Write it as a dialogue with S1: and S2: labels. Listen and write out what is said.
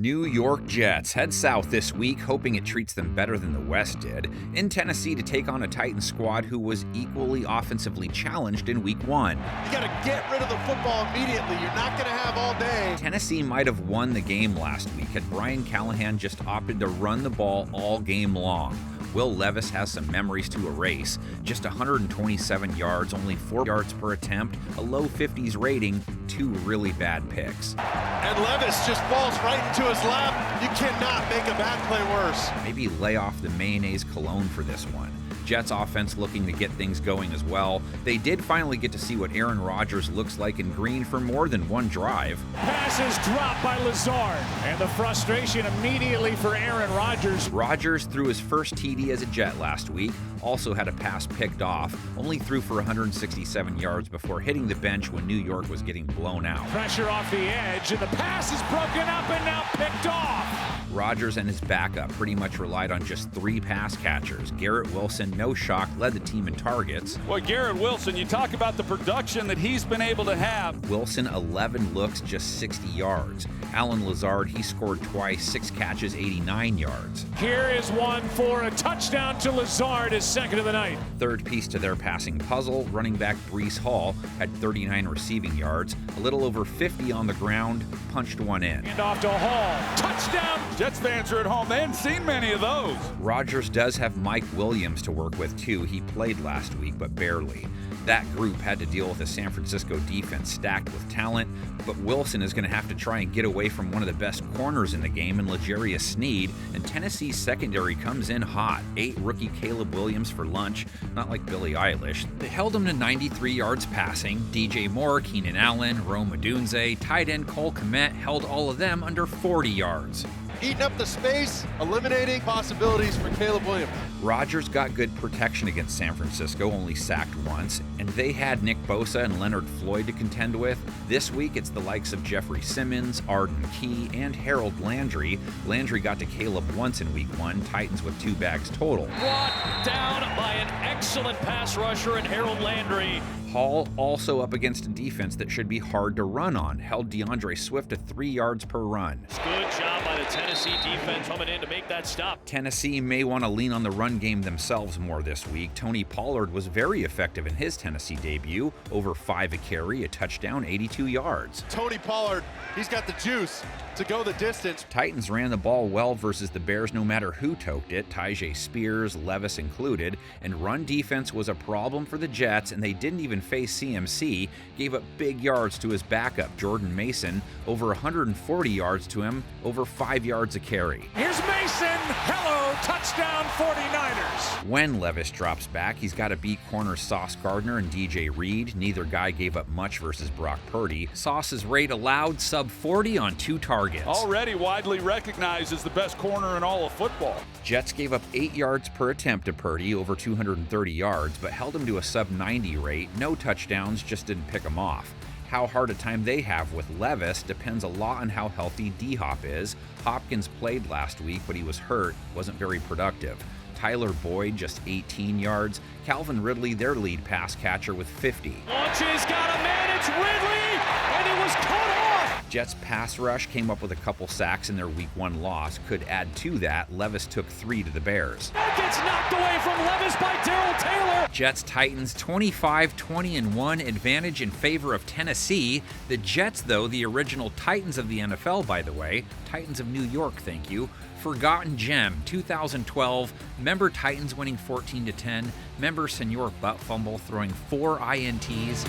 S1: New York Jets head south this week, hoping it treats them better than the West did, in Tennessee to take on a Titans squad who was equally offensively challenged in Week 1.
S2: You got to get rid of the football immediately. You're not going to have all day.
S1: Tennessee might have won the game last week had Brian Callahan just opted to run the ball all game long. Will Levis has some memories to erase. Just 127 yards, only 4 yards per attempt, a low 50s rating, 2 really bad picks.
S2: And Levis just falls right into his lap. You cannot make a bad play worse.
S1: Maybe lay off the mayonnaise cologne for this one. Jets offense looking to get things going as well. They did finally get to see what Aaron Rodgers looks like in green for more than one drive.
S3: Passes dropped by Lazard, and the frustration immediately for Aaron Rodgers.
S1: Rodgers threw his first TD as a Jet last week, also had a pass picked off, only threw for 167 yards before hitting the bench when New York was getting blown out.
S3: Pressure off the edge, and the pass is broken up and now picked off.
S1: Rodgers and his backup pretty much relied on just 3 pass catchers. Garrett Wilson, no shock, led the team in targets.
S4: Well, Garrett Wilson, you talk about the production that he's been able to have.
S1: Wilson, 11 looks, just 60 yards. Allen Lazard, he scored twice, 6 catches, 89 yards.
S3: Here is one for a touchdown to Lazard, his second of the night.
S1: Third piece to their passing puzzle, running back Breece Hall had 39 receiving yards, a little over 50 on the ground, punched one in.
S3: And off to Hall, touchdown!
S4: Jets fans are at home. They hadn't seen many of those.
S1: Rodgers does have Mike Williams to work with too. He played last week, but barely. That group had to deal with a San Francisco defense stacked with talent, but Wilson is going to have to try and get away from one of the best corners in the game in L'Jarius Sneed, and Tennessee's secondary comes in hot. 8 rookie Caleb Williams for lunch, not like Billie Eilish. They held him to 93 yards passing. DJ Moore, Keenan Allen, Rome Odunze, tight end Cole Kmet held all of them under 40 yards.
S2: Eating up the space, eliminating possibilities for Caleb Williams.
S1: Rodgers got good protection against San Francisco, only sacked once, and they had Nick Bosa and Leonard Floyd to contend with. This week, it's the likes of Jeffrey Simmons, Arden Key, and Harold Landry. Landry got to Caleb once in Week 1, Titans with 2 bags total.
S5: Brought down by an excellent pass rusher in Harold Landry.
S1: Hall also up against a defense that should be hard to run on, held DeAndre Swift to 3 yards per run.
S5: Good job by the Tennessee defense coming in to make that stop.
S1: Tennessee may want to lean on the run game themselves more this week. Tony Pollard was very effective in his Tennessee debut, over 5 a carry, a touchdown, 82 yards.
S2: Tony Pollard, he's got the juice to go the distance.
S1: Titans ran the ball well versus the Bears no matter who toked it, Tyjae Spears, Levis included, and run defense was a problem for the Jets, and they didn't even face CMC, gave up big yards to his backup, Jordan Mason, over 140 yards to him, over 5 yards a carry.
S3: Here's Mason, hello, touchdown 49ers.
S1: When Levis drops back, he's got to beat corner Sauce Gardner and DJ Reed. Neither guy gave up much versus Brock Purdy. Sauce's rate allowed sub 40 on 2 targets.
S4: Already widely recognized as the best corner in all of football.
S1: Jets gave up 8 yards per attempt to Purdy, over 230 yards, but held him to a sub 90 rate. No touchdowns, just didn't pick him off. How hard a time they have with Levis depends a lot on how healthy D-Hop is. Hopkins played last week, but he was hurt, wasn't very productive. Tyler Boyd, just 18 yards. Calvin Ridley, their lead pass catcher, with 50.
S5: Launches, got a man, it's Ridley, and it was cut off.
S1: Jets pass rush came up with a couple sacks in their Week 1 loss. Could add to that, Levis took 3 to the Bears.
S5: That gets knocked away from Levis by Darrell Taylor.
S1: Jets Titans 25-20-1 advantage in favor of Tennessee. The Jets, though, the original Titans of the NFL, by the way. Titans of New York, thank you. Forgotten Gem, 2012. Member Titans winning 14-10. Member Senor Butt Fumble throwing 4 INTs.